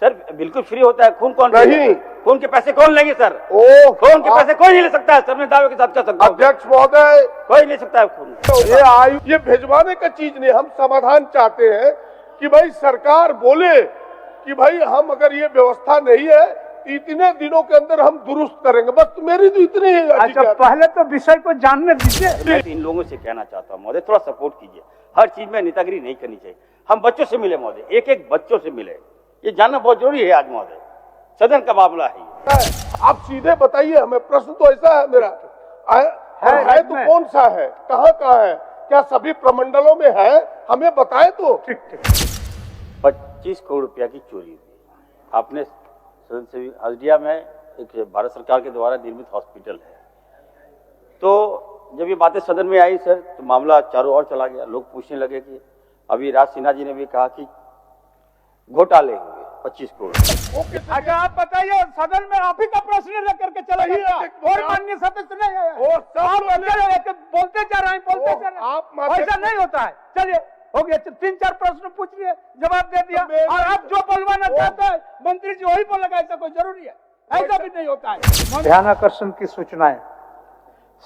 Sir बिल्कुल free होता है। खून कौन नहीं, खून के पैसे कौन लेंगे सर? खून के पैसे कोई नहीं ले सकता है सर, मैं दावे के साथ कह सकता हूं। अध्यक्ष महोदय, कोई ले सकता है खून। ये भिजवाने का चीज नहीं, हम समाधान चाहते हैं कि भाई सरकार बोले कि भाई हम अगर ये व्यवस्था नहीं है इतने दिनों के अंदर हम दुरुस्त करेंगे, बस मेरी तो इतनी ही। अच्छा, पहले तो विषय को जानने दीजिए। मैं तो इन लोगों से कहना चाहता हूँ महोदय, थोड़ा सपोर्ट कीजिए। हर चीज में नेतागिरी नहीं करनी चाहिए। हम बच्चों से मिले महोदय, एक एक बच्चों से मिले, ये जानना बहुत जरूरी है आज महोदय। सदन का मामला है। आप सीधे बताइए हमें, प्रश्न तो ऐसा है मेरा है तो कौन सा है, कहाँ का है, क्या सभी प्रमंडलों में है, हमें बताएं तो। ठीक ठीक। 25 करोड़ रुपया की चोरी हुई। आपने सदन से हल्दिया में एक भारत सरकार के द्वारा निर्मित हॉस्पिटल है, तो जब ये बातें सदन में आई सर तो मामला चारों ओर चला गया। लोग पूछने लगे कि अभी राज सिन्हा जी ने भी कहा कि घोटाले हुए 25 करोड़। अच्छा, आप बताइए, सदन में आप ही का प्रश्न लेकर के चला गया और माननीय सदस्य नहीं आया। बोलते जा रहे हैं, ऐसा नहीं होता है। चलिए, हो गया, 3-4 प्रश्न पूछ लिए, जवाब दे दिया, और आप जो बोलवाना चाहते हैं मंत्री जी वही बोलेगा, ऐसा कोई जरूरी है? ऐसा भी नहीं होता है। ध्यानाकर्षण की सूचनाएं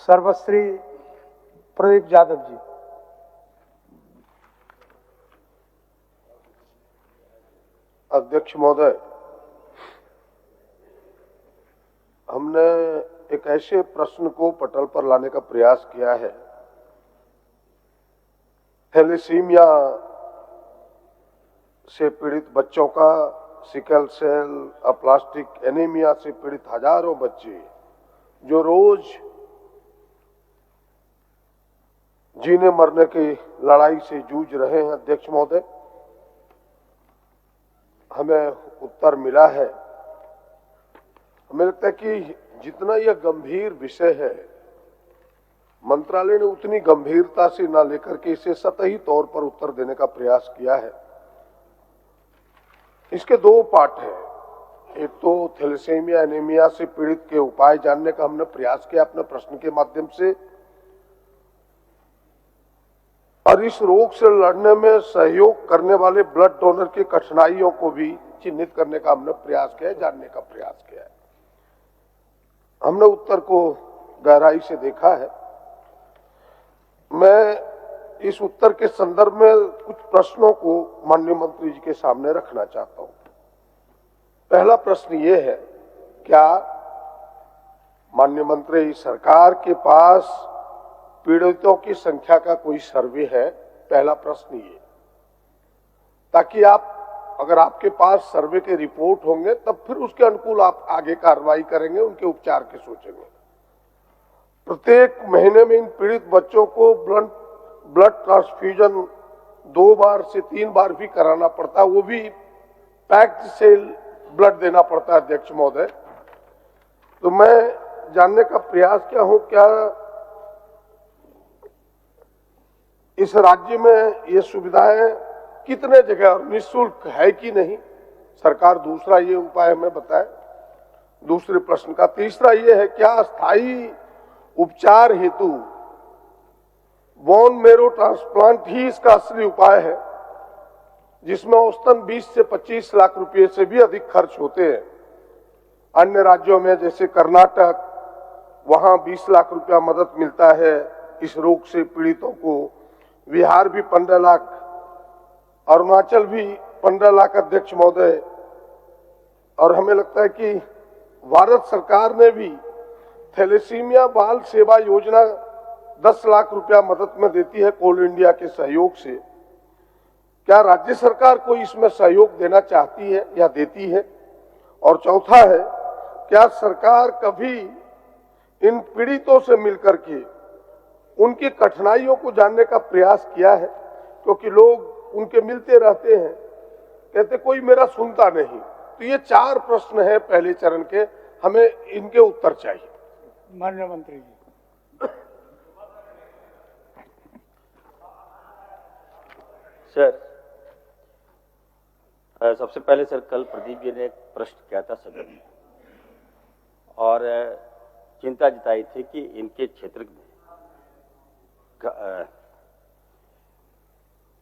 सर्वश्री प्रदीप यादव जी। अध्यक्ष महोदय, हमने एक ऐसे प्रश्न को पटल पर लाने का प्रयास किया है, थैलेसीमिया से पीड़ित बच्चों का, सिकल सेल, अप्लास्टिक एनीमिया से पीड़ित हजारों बच्चे जो रोज जीने मरने की लड़ाई से जूझ रहे हैं। अध्यक्ष महोदय, हमें उत्तर मिला है। हमें लगता है कि जितना यह गंभीर विषय है, मंत्रालय ने उतनी गंभीरता से ना लेकर के इसे सतही तौर पर उत्तर देने का प्रयास किया है। इसके 2 पार्ट हैं। एक तो थैलेसीमिया एनीमिया से पीड़ित के उपाय जानने का हमने प्रयास किया अपने प्रश्न के माध्यम से, और इस रोग से लड़ने में सहयोग करने वाले ब्लड डोनर की कठिनाइयों को भी चिन्हित करने का हमने प्रयास किया है, जानने का प्रयास किया है। हमने उत्तर को गहराई से देखा है। मैं इस उत्तर के संदर्भ में कुछ प्रश्नों को माननीय मंत्री जी के सामने रखना चाहता हूं। पहला प्रश्न ये है, क्या माननीय मंत्री सरकार के पास पीड़ितों की संख्या का कोई सर्वे है? पहला प्रश्न ये, ताकि आप, अगर आपके पास सर्वे के रिपोर्ट होंगे तब फिर उसके अनुकूल आप आगे कार्रवाई करेंगे, उनके उपचार के सोचेंगे। प्रत्येक महीने में इन पीड़ित बच्चों को ब्लड ट्रांसफ्यूजन 2 बार से 3 बार भी कराना पड़ता है, वो भी पैक्ड सेल ब्लड देना पड़ता है। अध्यक्ष महोदय, तो मैं जानने का प्रयास किया हूं, क्या इस राज्य में ये सुविधाएं कितने जगह और निःशुल्क है कि नहीं? सरकार दूसरा ये उपाय हमें बताए। दूसरे प्रश्न का तीसरा ये है, क्या स्थायी उपचार हेतु बोन मेरो ट्रांसप्लांट ही इसका असली उपाय है, जिसमें औसतन 20 से 25 लाख रुपए से भी अधिक खर्च होते हैं? अन्य राज्यों में जैसे कर्नाटक, वहां 20 लाख रुपया मदद मिलता है इस रोग से पीड़ितों को, बिहार भी 15 लाख, अरुणाचल भी 15 लाख। अध्यक्ष महोदय, और हमें लगता है कि भारत सरकार ने भी थैलेसीमिया बाल सेवा योजना 10 लाख रुपया मदद में देती है कोल इंडिया के सहयोग से। क्या राज्य सरकार को इसमें सहयोग देना चाहती है या देती है? और चौथा है, क्या सरकार कभी इन पीड़ितों से मिलकर के उनकी कठिनाइयों को जानने का प्रयास किया है? क्योंकि लोग उनके मिलते रहते हैं, कहते कोई मेरा सुनता नहीं। तो ये 4 प्रश्न हैं पहले चरण के, हमें इनके उत्तर चाहिए। माननीय मंत्री जी। सर, सबसे पहले सर, कल प्रदीप जी ने एक प्रश्न किया था सदन में और चिंता जताई थी कि इनके क्षेत्र में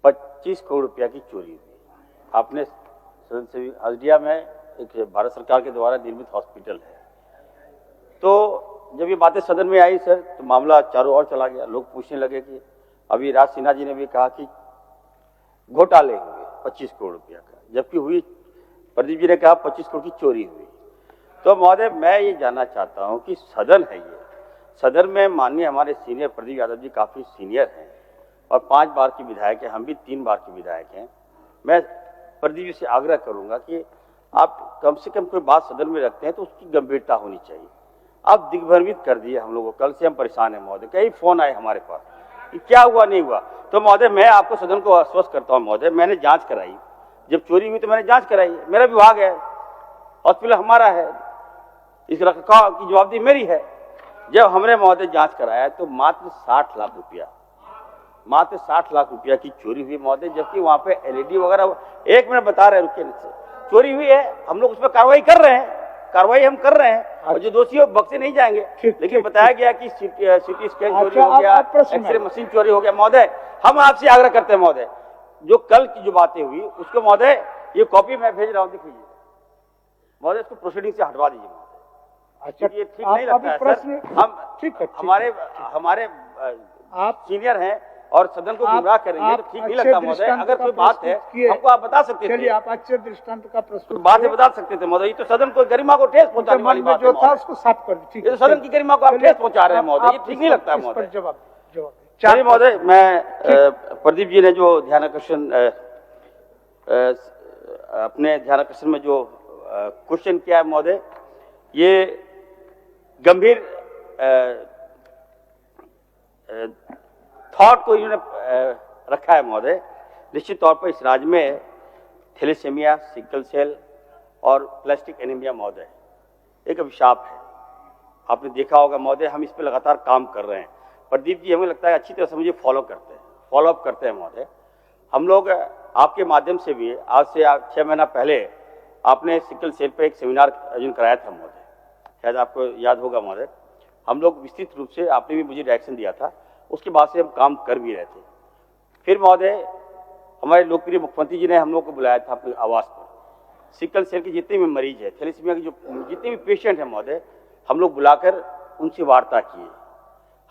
25 करोड़ रुपया की चोरी हुई। आपने सदन से हल्दिया में एक भारत सरकार के द्वारा निर्मित हॉस्पिटल है। तो जब ये बातें सदन में आई सर, तो मामला चारों ओर चला गया। लोग पूछने लगे कि अभी राज सिन्हा जी ने भी कहा कि घोटाले हुए 25 करोड़ रुपया का, जबकि हुई प्रदीप जी ने कहा 25 करोड़ की चोरी हुई। तो महोदय मैं ये जानना चाहता हूँ कि सदन है ये, सदन में माननीय हमारे सीनियर प्रदीप यादव जी काफ़ी सीनियर हैं और 5 बार की विधायक हैं, हम भी 3 बार के विधायक हैं। मैं प्रदीप जी से आग्रह करूंगा कि आप कम से कम कोई बात सदन में रखते हैं तो उसकी गंभीरता होनी चाहिए। आप दिग्भ्रमित कर दिए हम लोगों को, कल से हम परेशान हैं महोदय। कई फोन आए हमारे पास कि क्या हुआ नहीं हुआ। तो महोदय मैं आपको सदन को आश्वस्त करता हूँ महोदय, मैंने जांच कराई, जब चोरी हुई तो मैंने जांच कराई, मेरा विभाग है, हॉस्पिटल हमारा है, इस रखरखाव की जवाबदेही मेरी है। जब हमने महोदय जांच कराया तो मात्र 60 लाख रुपया, मात्र 60 लाख रुपया की चोरी हुई महोदय, जबकि वहां पे एलईडी वगैरह, एक मिनट बता रहे रुकिए, चोरी हुई है, हम लोग उस पर कार्रवाई कर रहे हैं, कार्रवाई हम कर रहे हैं और जो दोषी हो बख्शे नहीं जाएंगे। लेकिन बताया गया कि सीटी स्कैन चोरी हो गया, एक्सरे मशीन चोरी हो गया। महोदय हम आपसे आग्रह करते हैं महोदय, जो कल की जो बातें हुई उसको महोदय ये कॉपी मैं भेज रहा हूँ, दिख लीजिए महोदय, इसको प्रोसीडिंग से हटवा दीजिए महोदय। अच्छा, ये ठीक नहीं लगता है सर। हम ठीक है, हमारे आप सीनियर हैं और सदन को गुमराह करेंगे तो ठीक नहीं लगता महोदय। अगर कोई बात है हमको आप बता सकते थे, चलिए आप अच्छे दृष्टांत का प्रस्तुत बात है बता सकते थे महोदय। ये तो सदन को गरिमा को ठेस पहुंचाने वाली बात जो था उसको साफ कर दीजिए। ये तो सदन की गरिमा को आप ठेस पहुंचा रहे हैं महोदय, ये ठीक नहीं लगता है महोदय। चलिए महोदय, मैं प्रदीप जी ने जो ध्यानाकर्षण अपने ध्यानाकर्षण में जो क्वेश्चन किया है महोदय, ये गंभीर थॉट को इन्होंने रखा है महोदय। निश्चित तौर पर इस राज्य में थैलेसीमिया, सिकल सेल और प्लास्टिक एनीमिया महोदय एक अभिशाप है। आपने देखा होगा महोदय, हम इस पर लगातार काम कर रहे हैं। प्रदीप जी हमें लगता है अच्छी तरह से मुझे फॉलो अप करते हैं महोदय। हम लोग आपके माध्यम से भी आज से 6 महीना पहले आपने सिकल सेल पर एक सेमिनार आयोजन कराया था महोदय, शायद आपको याद होगा महोदय। हम लोग विस्तृत रूप से, आपने भी मुझे डायरेक्शन दिया था, उसके बाद से हम काम कर भी रहे थे। फिर महोदय हमारे लोकप्रिय मुख्यमंत्री जी ने हम लोग को बुलाया था अपने आवास पर। सिकल सेल के जितने भी मरीज हैं, थैलेसीमिया के जो जितने भी पेशेंट हैं महोदय, हम लोग बुलाकर उनसे वार्ता किए।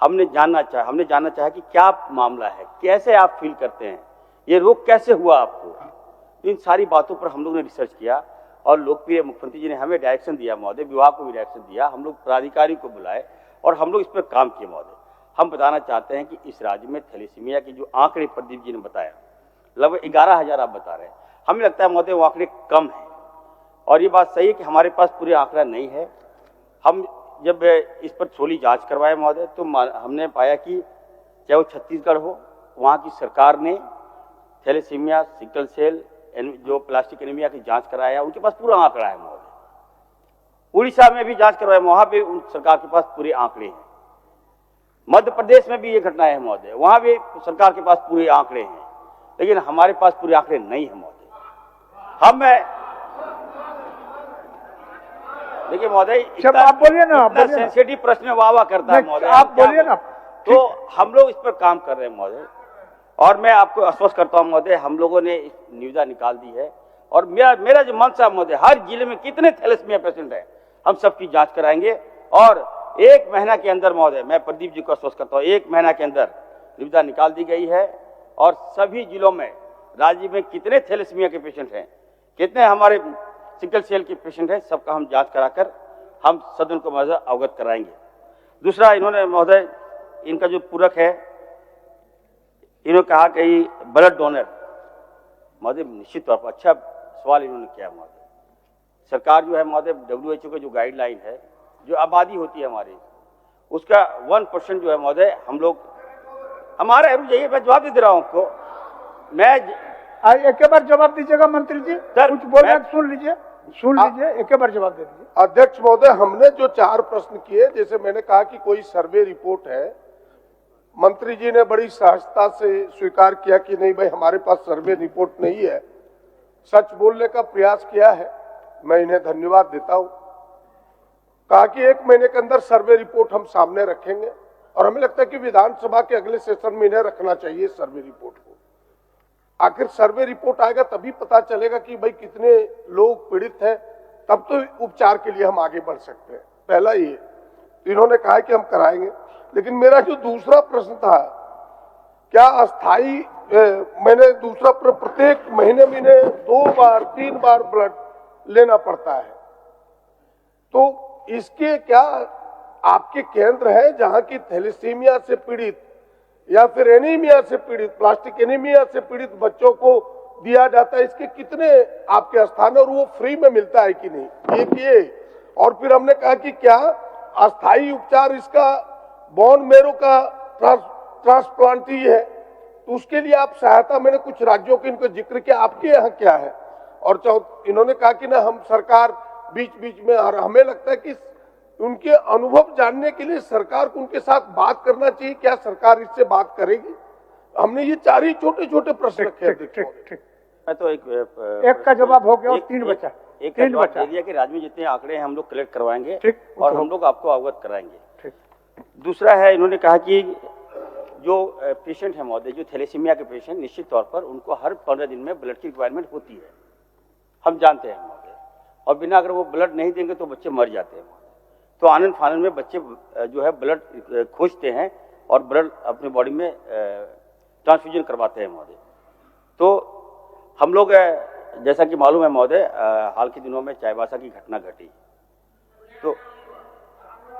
हमने जानना चाहा कि क्या मामला है, कैसे आप फील करते हैं, ये रोग कैसे हुआ आपको। इन सारी बातों पर हम लोग ने रिसर्च किया और लोकप्रिय मुख्यमंत्री जी ने हमें डायरेक्शन दिया महोदय, विभाग को भी डायरेक्शन दिया, हम लोग पदाधिकारी को बुलाए और हम लोग इस पर काम किए महोदय। हम बताना चाहते हैं कि इस राज्य में थैलेसीमिया की जो आंकड़े प्रदीप जी ने बताया, लगभग 11,000 आप बता रहे हैं, हमें लगता है महोदय वो आंकड़े कम हैं। और ये बात सही है कि हमारे पास पूरे आंकड़ा नहीं है। हम जब इस पर थोड़ी जांच करवाए महोदय, तो हमने पाया कि चाहे वो छत्तीसगढ़ हो, वहाँ की सरकार ने थैलेसीमिया, सिकल सेल, जो प्लास्टिक एनीमिया की जांच कराया, उनके पास पूरा आंकड़ा है महोदय। उड़ीसा में भी जांच करवाया, वहाँ पे उन सरकार के पास पूरे आंकड़े हैं। मध्य प्रदेश में भी ये घटना है महोदय, वहाँ भी सरकार के पास पूरे आंकड़े हैं, लेकिन हमारे पास पूरे आंकड़े नहीं है महोदय। देखिए महोदय, आप बोलिए ना, सेंसिटिव प्रश्न वाह करता है महोदय, आप बोलिए ना। तो हम लोग इस पर काम कर रहे हैं महोदय, और मैं आपको आश्वस्त करता हूं महोदय, हम लोगों ने निविदा निकाल दी है। और मेरा जो मंशा महोदय, हर जिले में कितने थैलेसीमिया पेशेंट हैं, हम सबकी जांच कराएंगे। और 1 महीना के अंदर महोदय, मैं प्रदीप जी को आश्वस्त करता हूँ, 1 महीना के अंदर निविदा निकाल दी गई है और सभी जिलों में, राज्य में कितने थैलेसीमिया के पेशेंट हैं, कितने हमारे सिकल सेल के पेशेंट हैं, सबका हम जांच कराकर हम सदन को महोदय अवगत कराएंगे। दूसरा, इन्होंने महोदय, इनका जो पूरक है, इन्होंने कहा कि ब्लड डोनर महोदय, निश्चित तौर पर अच्छा सवाल इन्होंने किया महोदय। सरकार जो है महोदय, WHO का जो गाइडलाइन है, जो आबादी होती है हमारी, उसका 1% जो है महोदय, हम लोग हमारा रुक जाइए, मैं जवाब दे रहा हूँ आपको। मैं एक बार जवाब दीजिएगा मंत्री जी, कुछ बोल रहे सुन लीजिए, एक बार जवाब दे दीजिए। अध्यक्ष महोदय, हमने जो 4 प्रश्न किए, जैसे मैंने कहा कि कोई सर्वे रिपोर्ट है, मंत्री जी ने बड़ी सहजता से स्वीकार किया कि नहीं भाई, हमारे पास सर्वे रिपोर्ट नहीं है, सच बोलने का प्रयास किया है, मैं इन्हें धन्यवाद देता हूं। कहा कि 1 महीने के अंदर सर्वे रिपोर्ट हम सामने रखेंगे, और हमें लगता है कि विधानसभा के अगले सेशन में इन्हें रखना चाहिए सर्वे रिपोर्ट को। आखिर सर्वे रिपोर्ट आएगा तभी पता चलेगा कि भाई कितने लोग पीड़ित हैं, तब तो उपचार के लिए हम आगे बढ़ सकते हैं। पहला ये तो इन्होंने कहा कि हम कराएंगे, लेकिन मेरा जो दूसरा प्रश्न था, क्या अस्थाई मैंने दूसरा प्रत्येक महीने में 2 बार 3 बार ब्लड लेना पड़ता है, तो इसके क्या आपके केंद्र है जहां की थैलेसीमिया से पीड़ित या फिर एनीमिया से पीड़ित, प्लास्टिक एनीमिया से पीड़ित बच्चों को दिया जाता है? इसके कितने आपके स्थान और वो फ्री में मिलता है कि नहीं, एक ये। और फिर हमने कहा कि क्या अस्थाई उपचार इसका बोन मैरो का ट्रांसप्लांट ही है, तो उसके लिए आप सहायता, मैंने कुछ राज्यों के इनको जिक्र किया, आपके यहाँ क्या है? और इन्होंने कहा कि ना हम सरकार बीच बीच में, और हमें लगता है कि उनके अनुभव जानने के लिए सरकार को उनके साथ बात करना चाहिए। क्या सरकार इससे बात करेगी? हमने ये 4 ही छोटे छोटे प्रश्न रखे हैं। मैं तो एक का जवाब हो गया और 3 बचा। एक का जवाब दे दिया कि राज्य में जितने आंकड़े हैं हम लोग कलेक्ट करवाएंगे और हम लोग आपको अवगत कराएंगे। दूसरा है, इन्होंने कहा कि जो पेशेंट है महोदय, जो थैलेसीमिया के पेशेंट, निश्चित तौर पर उनको हर 15 दिन में ब्लड की रिक्वायरमेंट होती है, हम जानते हैं महोदय, और बिना अगर वो ब्लड नहीं देंगे तो बच्चे मर जाते हैं। तो आनंद फानंद में बच्चे जो है ब्लड खोजते हैं और ब्लड अपनी बॉडी में ट्रांसफ्यूजन करवाते हैं महोदय। तो हम लोग जैसा कि मालूम है महोदय, हाल के दिनों में चाईबासा की घटना घटी, तो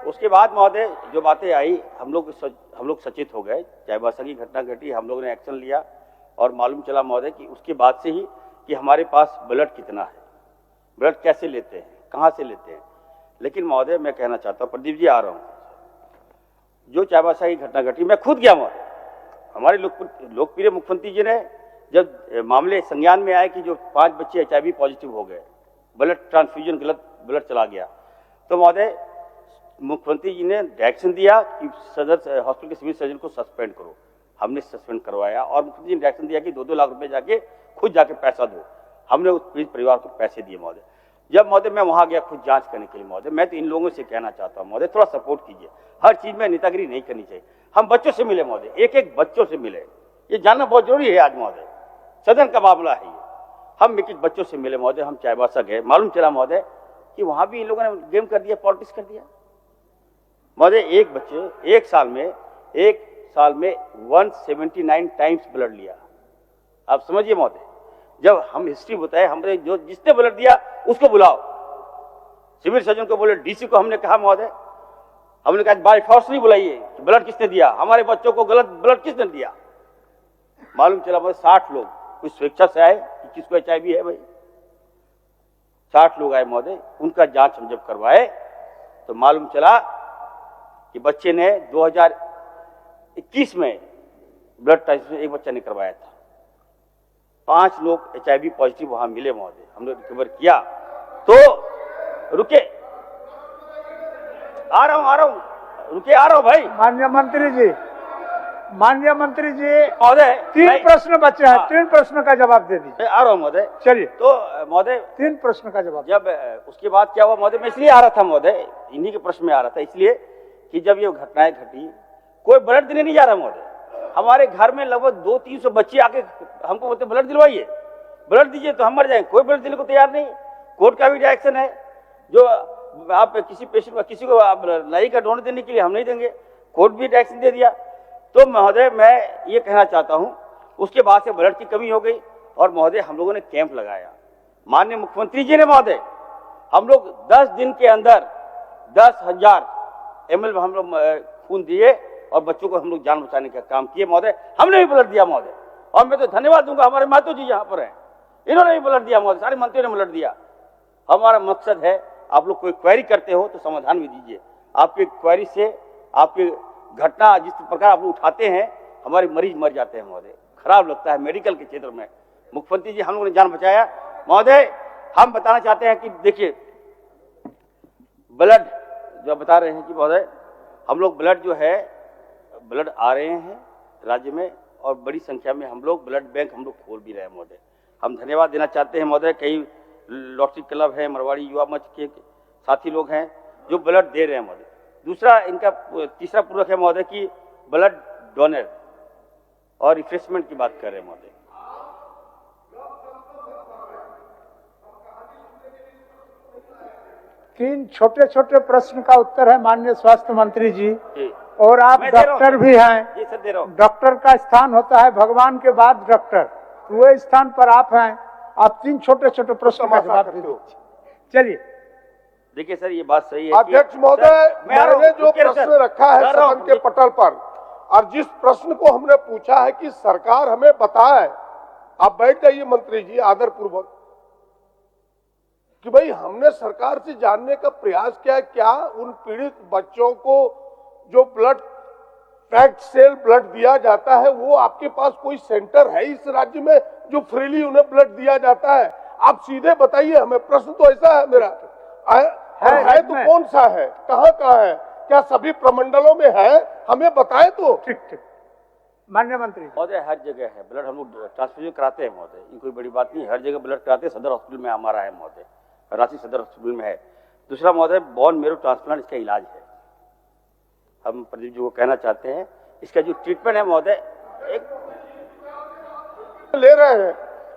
उसके बाद महोदय जो बातें आई, हम लोग सचेत हो गए। चाईबासा की घटना घटी, हम लोग ने एक्शन लिया और मालूम चला महोदय कि उसके बाद से ही कि हमारे पास ब्लड कितना है, ब्लड कैसे लेते हैं, कहाँ से लेते हैं। लेकिन महोदय मैं कहना चाहता हूँ, प्रदीप जी आ रहा हूँ, जो चाईबासा की घटना घटी, मैं खुद गया महोदय। हमारे लोकप्रिय मुख्यमंत्री जी ने जब मामले संज्ञान में आए कि जो 5 बच्चे HIV पॉजिटिव हो गए, ब्लड ट्रांसफ्यूजन गलत ब्लड चला गया, तो महोदय मुख्यमंत्री जी ने डायरेक्शन दिया कि सदर हॉस्पिटल के सिविल सर्जन को सस्पेंड करो। हमने सस्पेंड करवाया और मुख्यमंत्री ने डायरेक्शन दिया कि 2-2 लाख रुपए जाके खुद जाके पैसा दो। हमने उस पीड़ित परिवार को पैसे दिए महोदय। जब महोदय मैं वहां गया खुद जांच करने के लिए महोदय, मैं तो इन लोगों से कहना चाहता हूं महोदय, थोड़ा सपोर्ट कीजिए, हर चीज में नेतागिरी नहीं करनी चाहिए। हम बच्चों से मिले महोदय, एक बच्चों से मिले, ये जानना बहुत जरूरी है आज महोदय, सदन का मामला है ये। हम एक बच्चों से मिले महोदय, हम चाईबासा गए, मालूम चला महोदय कि वहां भी इन लोगों ने गेम कर दिया, पॉलिटिक्स कर दिया महोदय। एक बच्चे एक साल में 179 टाइम्स ब्लड लिया। आप समझिए महोदय, जब हम हिस्ट्री बताए, हमने जो जिसने ब्लड दिया उसको बुलाओ, सिविल सर्जन को बोले, डीसी को हमने कहा महोदय, हमने कहा बाय फोर्स नहीं बुलाइए, ब्लड किसने दिया, हमारे बच्चों को गलत ब्लड किसने दिया। मालूम चला महोदय 60 लोग कुछ स्वेच्छा से आए कि किसको HIV है भाई, 60 लोग आए महोदय। उनका जांच हम जब करवाए तो मालूम चला कि बच्चे ने 2021 में ब्लड ट्रांसफ्यूजन एक बच्चा ने करवाया था। 5 लोग HIV पॉजिटिव वहां मिले महोदय, हमने रिकवर किया। तो रुके, आ रहा हूं रुके, आ रहा हूं भाई। माननीय मंत्री जी महोदय 3 प्रश्न बचे हैं, 3 प्रश्न का जवाब दे दीजिए। आ रहा हूं महोदय। चलिए, तो महोदय 3 प्रश्न का जवाब। जब उसके बाद क्या हुआ महोदय, मैं इसलिए आ रहा था महोदय, इन्हीं के प्रश्न में आ रहा था, इसलिए कि जब ये घटनाएं घटी कोई ब्लड देने नहीं जा रहा महोदय। हमारे घर में लगभग 200-300 बच्चे आके हमको बोलते ब्लड दिलवाइए, ब्लड दीजिए तो हम मर जाएंगे, कोई ब्लड देने को तैयार नहीं। कोर्ट का भी डायरेक्शन है, जो आप किसी पेशेंट को, किसी को आप लाई का डोनेट देने के लिए हम नहीं देंगे, कोर्ट भी डायरेक्शन दे दिया। तो महोदय मैं ये कहना चाहता हूं, उसके बाद से ब्लड की कमी हो गई और महोदय हम लोगों ने कैंप लगाया। माननीय मुख्यमंत्री जी ने महोदय, हम लोग 10 दिन के अंदर 10,000 ml हम लोग खून दिए और बच्चों को हम लोग जान बचाने का काम किए महोदय। हमने भी ब्लड दिया महोदय, और मैं तो धन्यवाद दूंगा हमारे महतो जी यहाँ पर हैं, इन्होंने भी ब्लड दिया महोदय, सारे मंत्रियों ने ब्लड दिया। हमारा मकसद है, आप लोग कोई क्वेरी करते हो तो समाधान भी दीजिए। आपकी क्वेरी से, आपकी घटना जिस प्रकार आप लोग उठाते हैं, हमारे मरीज मर जाते हैं महोदय, खराब लगता है। मेडिकल के क्षेत्र में मुख्यमंत्री जी हम लोगों ने जान बचाया महोदय। हम बताना चाहते हैं कि देखिए, ब्लड जो बता रहे हैं कि महोदय, हम लोग ब्लड जो है, ब्लड आ रहे हैं राज्य में और बड़ी संख्या में हम लोग ब्लड बैंक हम लोग खोल भी रहे हैं महोदय। हम धन्यवाद देना चाहते हैं महोदय, कई लॉटरी क्लब है, मरवाड़ी युवा मंच के साथी लोग हैं जो ब्लड दे रहे हैं महोदय। दूसरा इनका तीसरा पूरक है महोदय कि ब्लड डोनर और रिफ्रेशमेंट की बात कर रहे हैं महोदय। 3 छोटे छोटे प्रश्न का उत्तर है माननीय स्वास्थ्य मंत्री जी, जी। और आप मैं दे रहा हूं। डॉक्टर भी हैं। जी सर, दे रहा हूं। डॉक्टर का स्थान होता है भगवान के बाद डॉक्टर, तो वो स्थान पर आप हैं। आप 3 छोटे छोटे प्रश्न का जवाब दे दो। चलिए। देखिए सर, ये बात सही है। अध्यक्ष महोदय, मैंने जो प्रश्न रखा है सदन के पटल पर, और जिस प्रश्न को हमने पूछा है कि सरकार हमें बताए, आप बैठ जाइए मंत्री जी आदर पूर्वक, कि भाई हमने सरकार से जानने का प्रयास किया, क्या उन पीड़ित बच्चों को जो ब्लड पैक्ड सेल ब्लड दिया जाता है, वो आपके पास कोई सेंटर है इस राज्य में जो फ्रीली उन्हें ब्लड दिया जाता है? आप सीधे बताइए हमें। प्रश्न तो ऐसा है मेरा, है तो कौन सा है, कहाँ है, क्या सभी प्रमंडलों में है? हमें बताए तो। ठीक। माननीय मंत्री महोदय, हर जगह है ब्लड, हम लोग ट्रांसफ्यूजन कराते हैं महोदय, ये कोई बड़ी बात नहीं है। हर जगह ब्लड कराते हैं। सदर हॉस्पिटल में हमारा है महोदय, रांची सदर हॉस्पिटल में है। दूसरा महोदय, बोन मेरो ट्रांसप्लांट इसका इलाज है। हम प्रदीप जी को कहना चाहते हैं, इसका जो ट्रीटमेंट है महोदय, एक ले रहे हैं,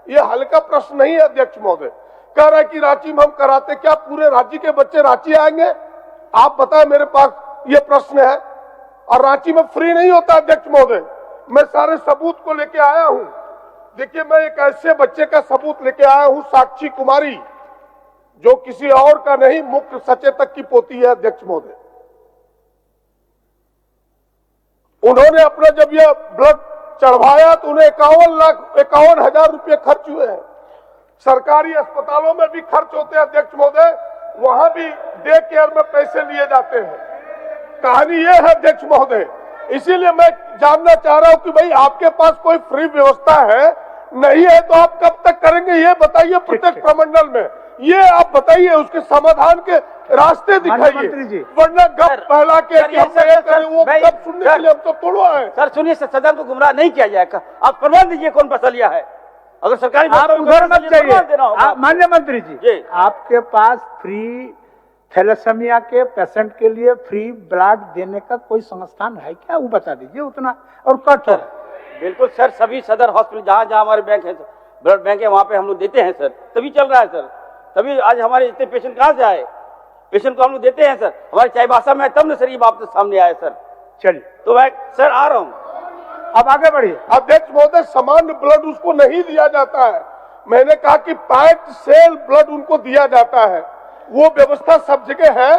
ये हल्का प्रश्न नहीं है अध्यक्ष महोदय। कह रहा है कि रांची में हम कराते, क्या पूरे राज्य के बच्चे रांची आएंगे? आप बताएं, मेरे पास ये प्रश्न है। और रांची में फ्री नहीं होता अध्यक्ष महोदय, मैं सारे सबूत को लेके आया हूं। देखिए, मैं एक ऐसे बच्चे का सबूत लेके आया हूं, साक्षी कुमारी, जो किसी और का नहीं, मुख्य सचेतक की पोती है अध्यक्ष महोदय। उन्होंने अपना जब यह ब्लड चढ़वाया तो उन्हें 51,51,000 रुपये खर्च हुए हैं। सरकारी अस्पतालों में भी खर्च होते हैं अध्यक्ष महोदय, वहां भी डे केयर में पैसे लिए जाते हैं। कहानी ये है अध्यक्ष महोदय। इसीलिए मैं जानना चाह रहा हूं कि भाई आपके पास कोई फ्री व्यवस्था है, नहीं है तो आप कब तक करेंगे ये बताइए। प्रत्येक प्रमंडल में ये आप बताइए, उसके समाधान के रास्ते दिखाइए, वरना गप फैला के कि हम ये करें वो गप सुनने के लिए हम तो तोड़वा है। सर सुनिए, सदन को गुमराह नहीं किया जाएगा। आप प्रमाण दीजिए कौन फैसला लिया है। अगर सरकारी आप उधर मत जाइए। माननीय मंत्री जी, जी, आपके पास फ्री थैलेसीमिया के पेशेंट के लिए फ्री ब्लड देने का कोई संस्थान है क्या? वो बता दीजिए उतना, और कठोर। बिल्कुल सर, सभी सदर हॉस्पिटल जहाँ जहाँ हमारे बैंक है, ब्लड बैंक है, वहाँ पे हम लोग देते हैं सर। तभी चल रहा है सर, तभी आज हमारे इतने पेशेंट कहाँ से आए। पेशेंट को हम लोग देते हैं सर, हमारे चाईबासा में तब न सर ये बात सामने आया सर। चलिए, तो मैं सर आ रहा हूँ, अब आगे बढ़िए। अध्यक्ष महोदय, सामान्य ब्लड उसको नहीं दिया जाता है। मैंने कहा कि पैक्ड सेल ब्लड उनको दिया जाता है, वो व्यवस्था सब जगह है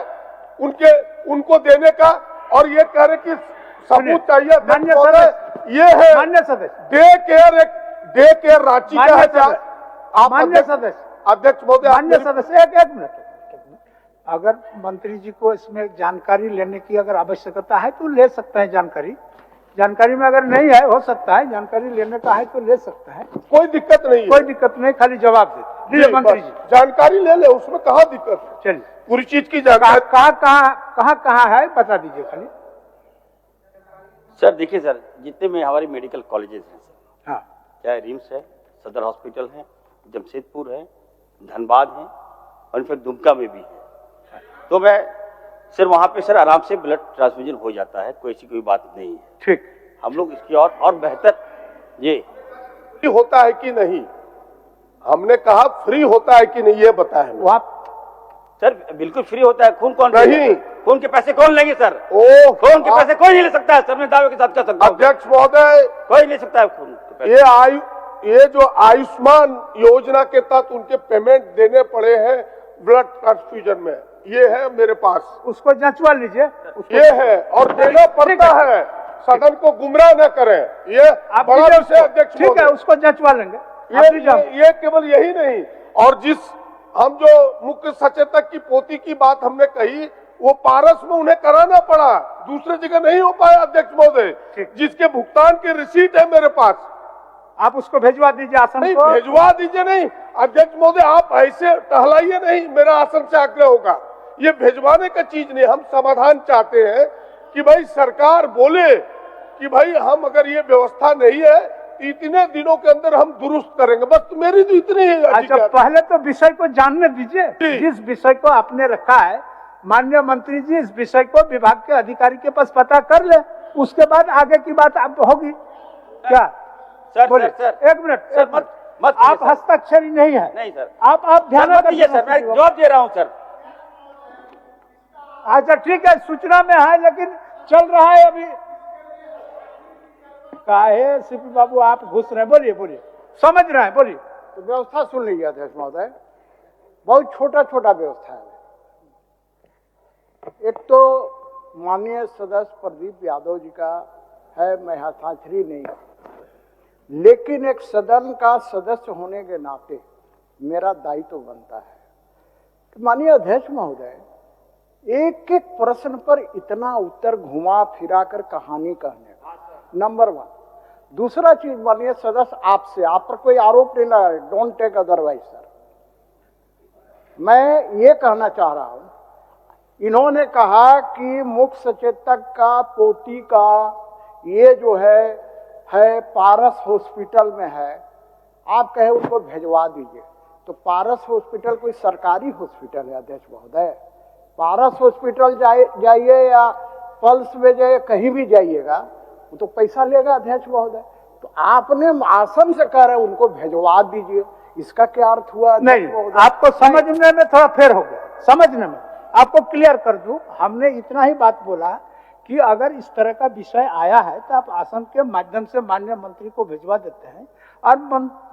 उनको देने का। और ये कह रहे कि सबूत चाहिए मान्य सदस्य, ये है मान्य सदस्य, डे केयर रांची का है क्या? आप मान्य सदस्य, अध्यक्ष महोदय, मान्य सदस्य, एक मिनट। अगर मंत्री जी को इसमें जानकारी लेने की अगर आवश्यकता है तो ले सकते हैं जानकारी में अगर नहीं है, हो सकता है जानकारी लेने का है तो ले सकता है, कोई दिक्कत नहीं है। कोई दिक्कत नहीं, खाली जवाब दे मंत्री जी। जानकारी ले ले, उसमें कहाँ दिक्कत है। चलिए, पूरी चीज की जानकारी कहाँ है बता दीजिए खाली। सर देखिए सर, जितने में हमारे मेडिकल कॉलेजेस हैं सर, हाँ, चाहे रिम्स है, सदर हॉस्पिटल है, जमशेदपुर है, धनबाद है, और फिर दुमका में भी है। तो मैं सर वहाँ पे सर आराम से ब्लड ट्रांसफ्यूजन हो जाता है, कोई ऐसी कोई बात नहीं है। ठीक, हम लोग इसकी और बेहतर ये होता है कि नहीं, हमने कहा फ्री होता है कि नहीं, ये बताएं। वो आप सर बिल्कुल फ्री होता है। खून कौन नहीं, खून के पैसे कौन लेंगे सर? खून के पैसे कोई नहीं ले सकता है सर, मैं दावे के साथ कह सकता हूं। अध्यक्ष महोदय, कोई ले सकता है खून के पैसे। ये जो आयुष्मान योजना के तहत उनके पेमेंट देने पड़े हैं ब्लड ट्रांसफ्यूजन में, ये है मेरे पास, उसको जांचवा लीजिए। ये है और देना पड़ता है। सदन को गुमराह न करें, ये बड़ा विषय अध्यक्ष। ठीक है, उसको जांचवा लेंगे। ये केवल यही नहीं, और जिस हम जो मुख्य सचेतक की पोती की बात हमने कही, वो पारस में उन्हें कराना पड़ा, दूसरे जगह नहीं हो पाया अध्यक्ष महोदय, जिसके भुगतान की रिसीट है मेरे पास। आप उसको भेजवा दीजिए आसन नहीं, को। भेजवा दीजिए नहीं अध्यक्ष महोदय, आप ऐसे टहलाइए नहीं, मेरा आसन से आग्रह होगा। ये भेजवाने का चीज नहीं, हम समाधान चाहते हैं कि भाई सरकार बोले कि भाई हम अगर ये व्यवस्था नहीं है इतने दिनों के अंदर हम दुरुस्त करेंगे, बस मेरी तो इतनी ही। अच्छा, पहले तो विषय को जानने दीजिए। जिस विषय को आपने रखा है, माननीय मंत्री जी, इस विषय को विभाग के अधिकारी के पास पता कर ले, उसके बाद आगे की बात आप होगी क्या? सर, एक मिनट सर, मत आप हस्ताक्षरी नहीं है। नहीं सर, आप ध्यान दीजिए सर, मैं जवाब दे रहा हूँ सर। अच्छा ठीक है, सूचना में है, लेकिन चल रहा है अभी। काहे सीपी बाबू आप घुस रहे हैं? बोलिए बोलिए, समझ रहे हैं, बोलिए। तो व्यवस्था सुन लीजिए अध्यक्ष महोदय, बहुत छोटा छोटा व्यवस्था है। एक तो माननीय सदस्य प्रदीप यादव जी का है, मैं हस्ताक्षरी नहीं, लेकिन एक सदन का सदस्य होने के नाते मेरा दायित्व बनता है कि माननीय अध्यक्ष महोदय एक एक प्रश्न पर इतना उत्तर घुमा फिरा कर कहानी कहने का, नंबर 1। दूसरा चीज माननीय सदस्य, आपसे, आप पर कोई आरोप नहीं लगा रहे, डोंट टेक अदरवाइज सर। मैं ये कहना चाह रहा हूं, इन्होंने कहा कि मुख्य सचेतक का पोती का ये जो है पारस हॉस्पिटल में है, आप कहे उनको भेजवा दीजिए। तो पारस हॉस्पिटल कोई सरकारी हॉस्पिटल है अध्यक्ष महोदय? पारस हॉस्पिटल जाइए या पल्स में जाइए, कहीं भी जाइएगा वो तो पैसा लेगा अध्यक्ष महोदय। तो आपने आसन से कह रहे उनको भेजवा दीजिए, इसका क्या अर्थ हुआ? नहीं, आपको समझने में थोड़ा फेर हो गया, समझने में। आपको क्लियर कर दूं, हमने इतना ही बात बोला कि अगर इस तरह का विषय आया है तो आप आसन के माध्यम से माननीय मंत्री को भिजवा देते हैं और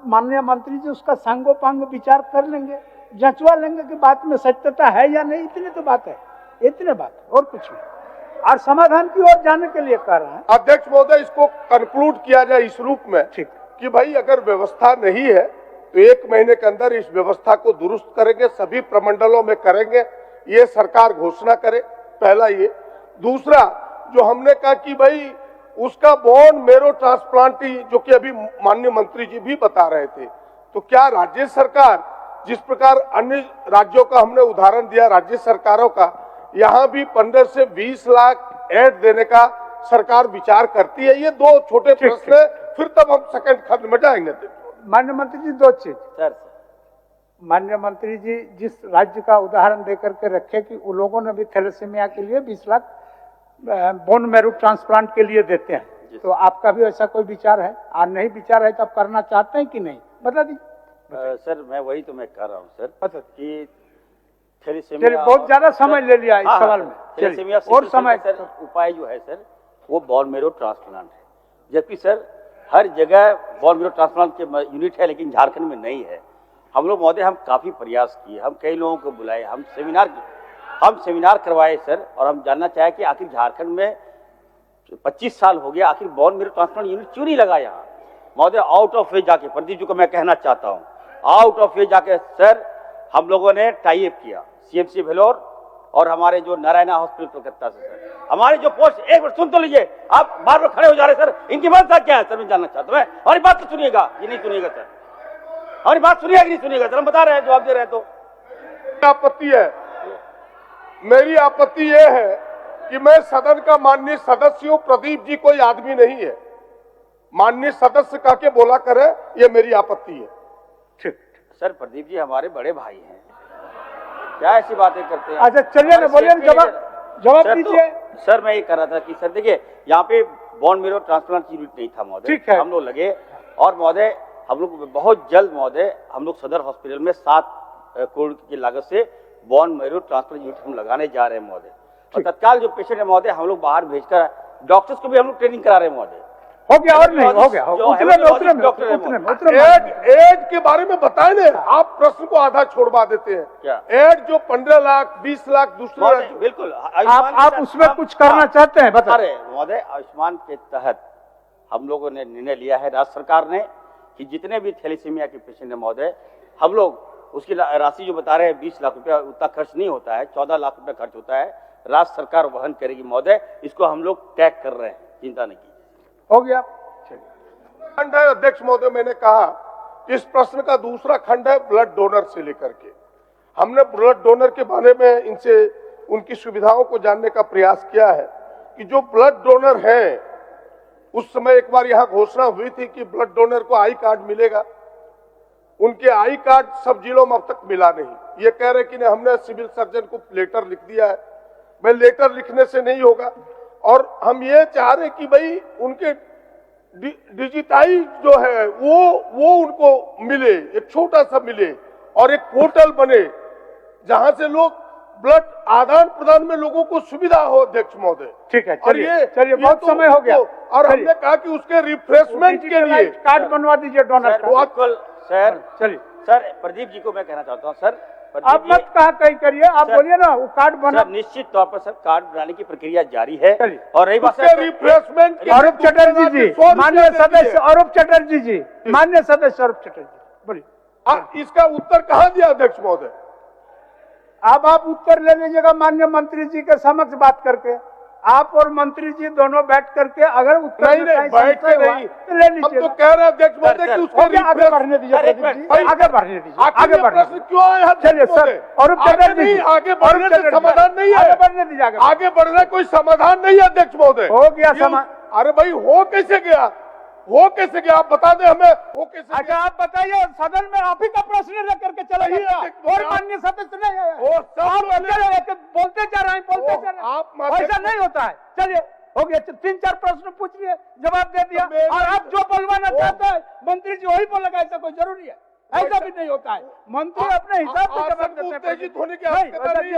माननीय मंत्री जी उसका सांगोपांग विचार कर लेंगे, जंचवा लेंगे कि बात में सत्यता है या नहीं। इतनी तो बात है, इतने बात, और कुछ नहीं। और समाधान की ओर जाने के लिए कह रहे हैं अध्यक्ष महोदय, इसको कंक्लूड किया जाए इस रूप में, ठीक, कि भाई अगर व्यवस्था नहीं है तो 1 महीने के अंदर इस व्यवस्था को दुरुस्त करेंगे, सभी प्रमंडलों में करेंगे, ये सरकार घोषणा करे, पहला ये। दूसरा, जो हमने कहा कि भाई उसका बोन मेरो ट्रांसप्लांट, जो कि अभी माननीय मंत्री जी भी बता रहे थे, तो क्या राज्य सरकार, जिस प्रकार अन्य राज्यों का हमने उदाहरण दिया राज्य सरकारों का, यहाँ भी 15 से 20 लाख ऐड देने का सरकार विचार करती है? ये 2 छोटे प्रश्न है, फिर तब हम सेकंड खंड में जाएंगे। माननीय मंत्री जी 2 चीज सर, माननीय मंत्री जी जिस राज्य का उदाहरण देकर के रखे कि उन लोगों ने भी थैलेसीमिया के लिए 20 लाख बोन मैरो ट्रांसप्लांट के लिए देते हैं, तो आपका भी ऐसा कोई विचार है? और नहीं विचार है तो आप करना चाहते हैं कि नहीं, बता दीजिए। सर मैं वही तो मैं कह रहा हूँ सर, बता कि थैलेसीमिया, बहुत ज्यादा समय ले लिया इस सवाल में, थैलेसीमिया और समय सर उपाय जो है सर वो बोन मैरो ट्रांसप्लांट है, जबकि सर हर जगह बोन मैरो ट्रांसप्लांट के यूनिट है, लेकिन झारखंड में नहीं है। हम लोग महोदय हम काफी प्रयास किए, हम कई लोगों को बुलाए, हम सेमिनार करवाए सर, और हम जानना चाहे कि आखिर झारखंड में 25 साल हो गया, आखिर बोन मैरो ट्रांसप्लांट यूनिट क्यों नहीं लगा यहाँ? महोदय आउट ऑफ वे जाके, प्रदीप जी को मैं कहना चाहता हूँ, आउट ऑफ वे जाके सर हम लोगों ने टाई अप किया CMC भेलोर और हमारे जो नारायणा हॉस्पिटल कलकत्ता से सर, हमारे जो पोस्ट, एक बार सुन तो लीजिए, आप बार बार खड़े हो जा रहे सर, इनकी मंशा क्या है सर, मैं जानना चाहता हूँ। हमारी बात तो सुनिएगा, ये नहीं सुनिएगा सर, हमारी बात सुनिएगा कि नहीं सुनिएगा सर, हम बता रहे हैं, जवाब दे रहे हैं। तो आपत्ति है, मेरी आपत्ति यह है कि मैं सदन का माननीय सदस्य हूं, प्रदीप जी कोई आदमी नहीं है, माननीय सदस्य कह के बोला करे, ये मेरी आपत्ति है। ठीक सर, प्रदीप जी हमारे बड़े भाई हैं, क्या ऐसी बातें करते हैं? अच्छा चलिए ना, बोलिए, जवाब दीजिए। सर मैं ये कह रहा था कि सर देखिए यहाँ पे बोन मैरो ट्रांसप्लांट यूनिट नहीं था महोदय, ठीक है, हम लोग लगे, और महोदय हम लोग बहुत जल्द महोदय हम लोग सदर हॉस्पिटल में 7 करोड़ की लागत से बोन मैरो ट्रांसप्लांट यूनिट हम लगाने जा रहे हैं महोदय। और तत्काल जो पेशेंट है महोदय हम लोग बाहर भेजकर डॉक्टर्स को भी हम लोग ट्रेनिंग करा रहे हैं महोदय। हो गया और नहीं हो गया, एड के बारे में बताए ना, आप प्रश्न को आधा छोड़वा देते हैं। क्या एड जो 15 लाख 20 लाख दूसरे, बिल्कुल आप उसमें कुछ करना चाहते हैं, बता रहे महोदय। आयुष्मान के तहत हम लोगों ने निर्णय लिया है राज्य सरकार ने कि जितने भी थैलेसीमिया के पेशेंट है महोदय, हम लोग उसकी राशि जो बता रहे हैं 20 लाख रुपया, उतना खर्च नहीं होता है, 14 लाख रुपया खर्च होता है, राज्य सरकार वहन करेगी महोदय। इसको हम लोग तय कर रहे हैं, चिंता नहीं कीजिए। हो गया खंड है अध्यक्ष महोदय, मैंने कहा इस प्रश्न का दूसरा खंड है ब्लड डोनर से लेकर के। हमने ब्लड डोनर के बारे में इनसे उनकी सुविधाओं को जानने का प्रयास किया है कि जो ब्लड डोनर है, उस समय एक बार यहाँ घोषणा हुई थी कि ब्लड डोनर को आई कार्ड मिलेगा, उनके आई कार्ड सब जिलों में अब तक मिला नहीं। ये कह रहे कि हमने सिविल सर्जन को लेटर लिख दिया है, भाई लेटर लिखने से नहीं होगा, और हम ये चाह रहे कि भाई उनके डिजिटाइज जो है वो उनको मिले, एक छोटा सा मिले, और एक पोर्टल बने जहां से लोग ब्लड आदान प्रदान में लोगों को सुविधा हो अध्यक्ष महोदय। ठीक है, और चलिए चलिए, बहुत समय हो गया। और हमने कहा कि उसके रिफ्रेशमेंट के लिए कार्ड बनवा दीजिए डोनर का। बिल्कुल सर। चलिए सर, प्रदीप जी को मैं कहना चाहता हूँ सर, आप मत कहा कहीं करिए, आप बोलिए ना वो कार्ड बना। सर, निश्चित तौर पर सर कार्ड बनाने की प्रक्रिया जारी है। चलिए। और रही बात उसके रिफ्रेशमेंट के अरूप चटर्जी जी, माननीय सदस्य अरूप चटर्जी जी, माननीय सदस्य अरूप चटर्जी बोलिए। इसका उत्तर कहाँ दिया अध्यक्ष महोदय? अब आप उत्तर ले लीजिएगा माननीय मंत्री जी के समक्ष बात करके। आप और मंत्री जी दोनों बैठ करके अगर उत्तर नहीं बैठ के नहीं तो ले लीजिए। हम तो कह रहे हैं अध्यक्ष महोदय कि उसको आगे बढ़ने दीजिए, आगे बढ़ने दीजिए, आगे बढ़ने प्रश्न क्यों आया? चलिए सर, अरूप चटर्जी जी, आगे बढ़ने से समाधान नहीं है। आगे बढ़ने दीजिए, आगे बढ़ना कोई समाधान नहीं है अध्यक्ष महोदय। हो गया समाधान। अरे भाई हो कैसे गया, हो कैसे गया, आप बता दें हमें हो कैसे अच्छा आप बताइए, सदन में आप ही का प्रश्न लेकर के चला गया और माननीय सदस्य नहीं आया। बोलते जा रहे हैं, बोलते जा रहे हैं, ऐसा नहीं होता है। चलिए हो गया, 3-4 प्रश्न पूछ लिए, जवाब दे दिया, और आप जो बोलवाना चाहते हैं मंत्री जी वही बोलेगा, ऐसा कोई जरूरी है? ऐसा भी नहीं होता है, मंत्री अपने हिसाब से जवाब देते हैं। उत्तेजित होने की आवश्यकता नहीं है,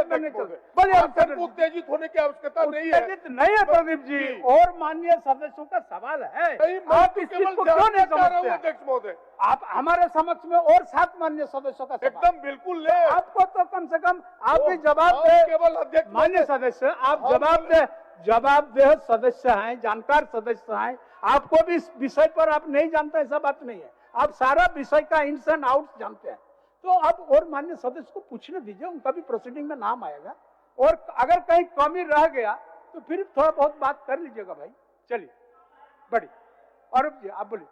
उत्तेजित होने की आवश्यकता नहीं है। नहीं है प्रदीप जी, और माननीय सदस्यों का सवाल है, आप इस चीज को क्यों नहीं समझते? अध्यक्ष महोदय आप हमारे समक्ष में और 7 माननीय सदस्यों का एकदम बिल्कुल ले, आपको तो कम से कम आप भी जवाब दे। केवल अध्यक्ष माननीय सदस्य आप जवाब दे सदस्य हैं, जानकार सदस्य हैं, आपको भी इस विषय पर आप नहीं जानते ऐसा बात नहीं है, आप सारा विषय का इन्स एंड आउट्स जानते हैं। तो आप और माननीय सदस्य को पूछने दीजिए, उनका भी प्रोसीडिंग में नाम आएगा, और अगर कहीं कमी रह गया तो फिर थोड़ा बहुत बात कर लीजिएगा भाई। चलिए बड़ी अरूप जी आप बोलिए।